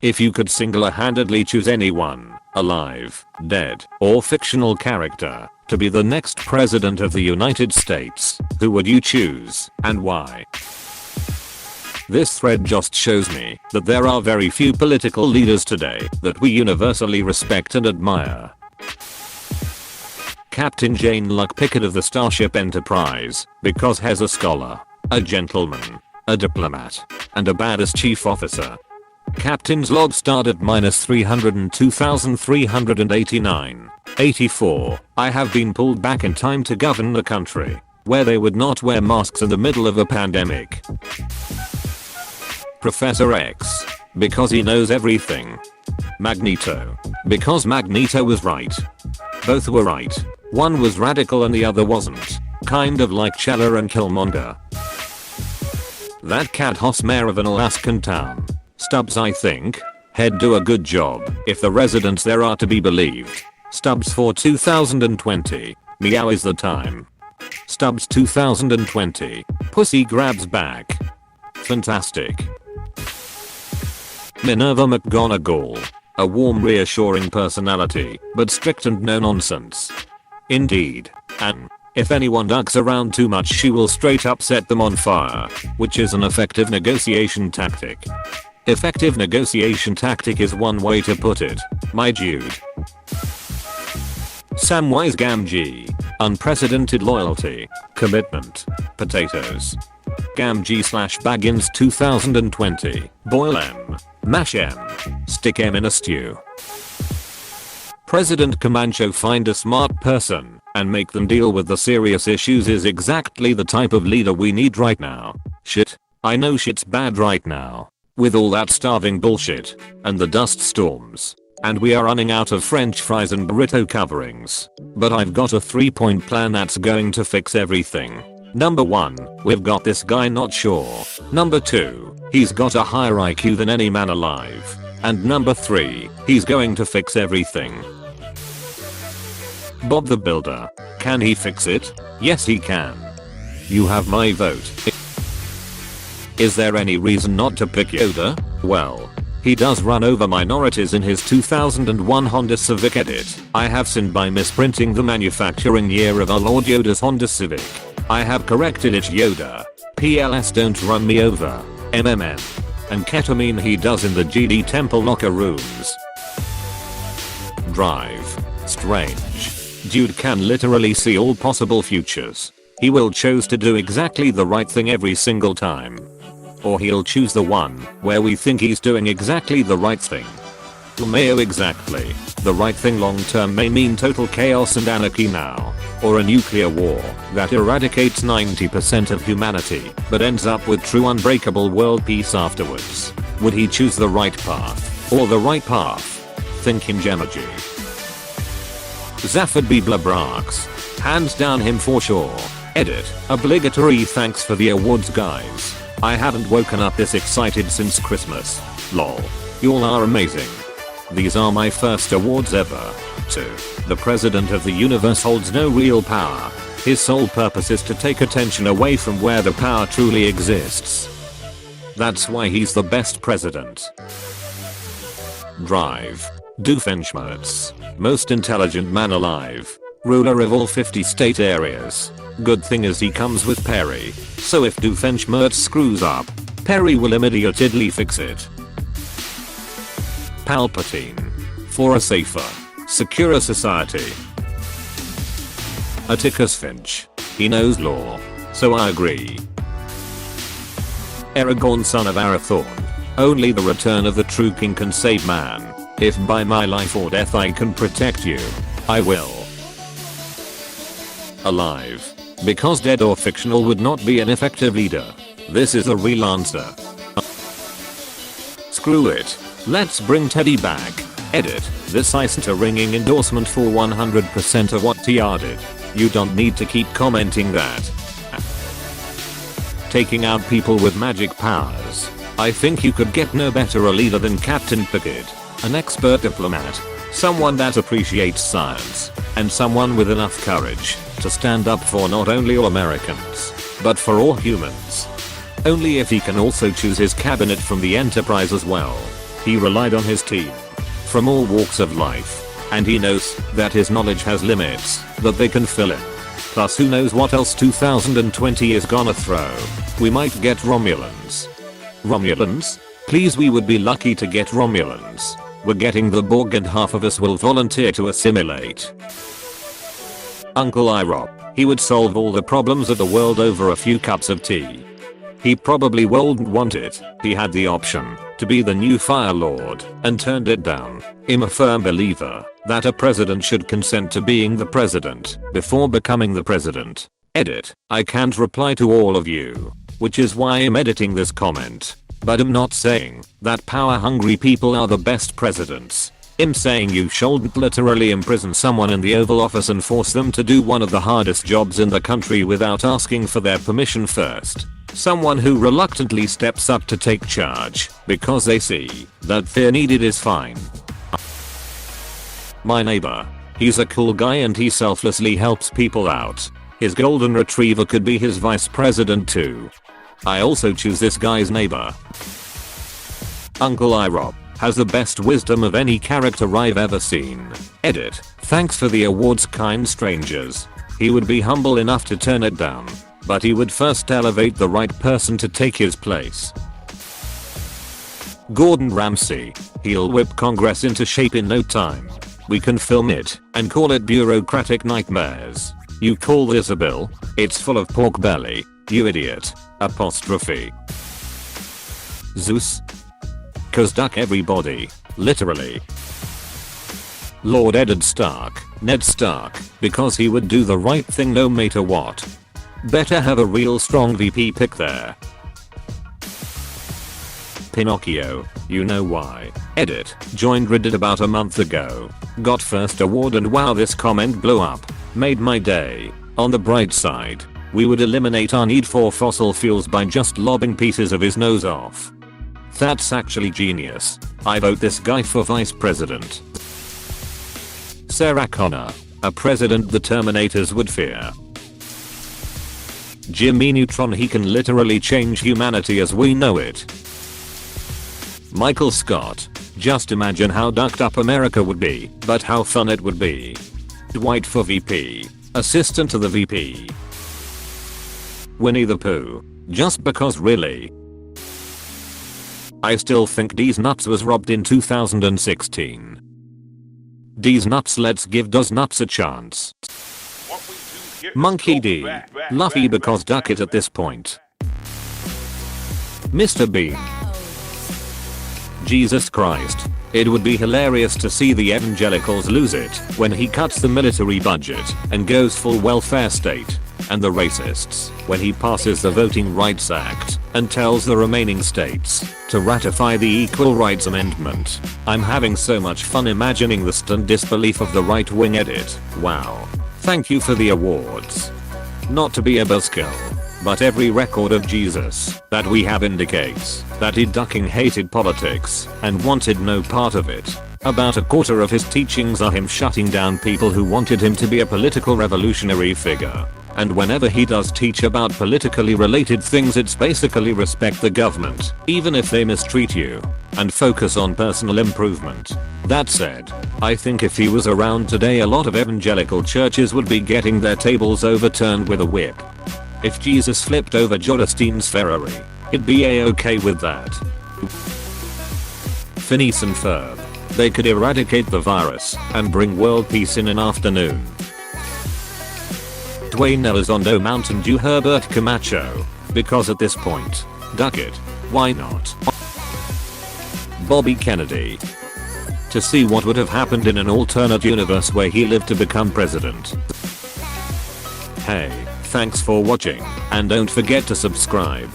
If you could single-handedly choose anyone, alive, dead, or fictional character, to be the next president of the United States, who would you choose, and why? This thread just shows me that there are very few political leaders today that we universally respect and admire. Captain Jane Luck Pickett of the Starship Enterprise, because he's a scholar, a gentleman, a diplomat, and a badass chief officer. Captain's log starred at -302,389. 84. I have been pulled back in time to govern a country where they would not wear masks in the middle of a pandemic. Professor X, because he knows everything. Magneto, because Magneto was right. Both were right. One was radical and the other wasn't. Kind of like Cheller and Killmonger. That cat house mayor of an Alaskan town. Stubbs, I think, he'd do a good job if the residents there are to be believed. Stubbs for 2020. Meow is the time. Stubbs 2020. Pussy grabs back. Fantastic. Minerva McGonagall. A warm, reassuring personality, but strict and no nonsense. Indeed. And if anyone ducks around too much, she will straight up set them on fire, which is an effective negotiation tactic. Effective negotiation tactic is one way to put it, my dude. Samwise Gamgee. Unprecedented loyalty, commitment, potatoes. Gamgee/Baggins 2020. Boil M. Mash M. Stick M in a stew. President Comancho, find a smart person and make them deal with the serious issues, is exactly the type of leader we need right now. Shit. I know shit's bad right now. With all that starving bullshit, and the dust storms, and we are running out of french fries and burrito coverings. But I've got a 3-point plan that's going to fix everything. Number 1, we've got this guy not sure. Number 2, he's got a higher IQ than any man alive. And number 3, he's going to fix everything. Bob the Builder. Can he fix it? Yes, he can. You have my vote. Is there any reason not to pick Yoda? Well, he does run over minorities in his 2001 Honda Civic edit. I have sinned by misprinting the manufacturing year of our Lord Yoda's Honda Civic. I have corrected it, Yoda. PLS, don't run me over. MMM. And ketamine he does in the GD Temple locker rooms. Drive. Strange. Dude can literally see all possible futures. He will choose to do exactly the right thing every single time. Or he'll choose the one where we think he's doing exactly the right thing. Mayo, exactly. The right thing long term may mean total chaos and anarchy now. Or a nuclear war that eradicates 90% of humanity but ends up with true unbreakable world peace afterwards. Would he choose the right path or the right path? Think him, Gemergy. Zaphod B. Blabrax. Hands down him for sure. Edit. Obligatory thanks for the awards, guys. I haven't woken up this excited since Christmas. Lol. Y'all are amazing. These are my first awards ever. 2. The president of the universe holds no real power. His sole purpose is to take attention away from where the power truly exists. That's why he's the best president. Drive. Doofenshmirtz. Most intelligent man alive. Ruler of all 50 state areas. Good thing is he comes with Perry, so if Doofenshmirtz screws up, Perry will immediately fix it. Palpatine. For a safer, securer society. Atticus Finch. He knows law, so I agree. Aragorn, son of Arathorn. Only the return of the true king can save man. If by my life or death I can protect you, I will. Alive. Because dead or fictional would not be an effective leader. This is a real answer. Screw it. Let's bring Teddy back. Edit. This isn't a ringing endorsement for 100% of what TR did. You don't need to keep commenting that. Taking out people with magic powers. I think you could get no better a leader than Captain Pickett. An expert diplomat. Someone that appreciates science. And someone with enough courage to stand up for not only all Americans, but for all humans. Only if he can also choose his cabinet from the Enterprise as well. He relied on his team from all walks of life. And he knows that his knowledge has limits that they can fill in. Plus who knows what else 2020 is gonna throw. We might get Romulans. Romulans? Please, we would be lucky to get Romulans. We're getting the Borg and half of us will volunteer to assimilate. Uncle Irop. He would solve all the problems of the world over a few cups of tea. He probably wouldn't want it. He had the option to be the new Fire Lord and turned it down. I'm a firm believer that a president should consent to being the president before becoming the president. Edit. I can't reply to all of you, which is why I'm editing this comment. But I'm not saying that power hungry people are the best presidents. I'm saying you shouldn't literally imprison someone in the Oval Office and force them to do one of the hardest jobs in the country without asking for their permission first. Someone who reluctantly steps up to take charge because they see that fear needed is fine. My neighbor. He's a cool guy and he selflessly helps people out. His golden retriever could be his vice president too. I also choose this guy's neighbor. Uncle Irop has the best wisdom of any character I've ever seen. Edit. Thanks for the awards, kind strangers. He would be humble enough to turn it down, but he would first elevate the right person to take his place. Gordon Ramsay. He'll whip Congress into shape in no time. We can film it and call it bureaucratic nightmares. You call this a bill? It's full of pork belly, you idiot. Apostrophe. Zeus. Cause duck everybody, literally. Lord Eddard Stark, Ned Stark, because he would do the right thing no matter what. Better have a real strong VP pick there. Pinocchio, you know why. Edit. Joined Reddit about a month ago. Got first award and wow, this comment blew up. Made my day. On the bright side, we would eliminate our need for fossil fuels by just lobbing pieces of his nose off. That's actually genius. I vote this guy for vice president. Sarah Connor. A president the Terminators would fear. Jimmy Neutron. He can literally change humanity as we know it. Michael Scott. Just imagine how ducked up America would be, but how fun it would be. Dwight for VP. Assistant to the VP. Winnie the Pooh. Just because really. I still think D's Nuts was robbed in 2016. D's Nuts, let's give those nuts a chance. Monkey D. Luffy because duck it at this point. Mr. Bean. Jesus Christ. It would be hilarious to see the evangelicals lose it when he cuts the military budget and goes full welfare state. And the racists when he passes the Voting Rights Act and tells the remaining states to ratify the Equal Rights Amendment. I'm having so much fun imagining the stunned disbelief of the right wing. Edit. Wow. Thank you for the awards. Not to be a buzzkill, but every record of Jesus that we have indicates that he ducking hated politics and wanted no part of it. About a quarter of his teachings are him shutting down people who wanted him to be a political revolutionary figure. And whenever he does teach about politically related things, it's basically respect the government, even if they mistreat you, and focus on personal improvement. That said, I think if he was around today, a lot of evangelical churches would be getting their tables overturned with a whip. If Jesus flipped over Jodestein's Ferrari, he'd be a-okay with that. Phineas and Ferb. They could eradicate the virus and bring world peace in an afternoon. Dwayne Elizondo, Mountain Dew, Herbert Camacho. Because at this point, duck it. Why not? Bobby Kennedy. To see what would have happened in an alternate universe where he lived to become president. Hey, thanks for watching, and don't forget to subscribe.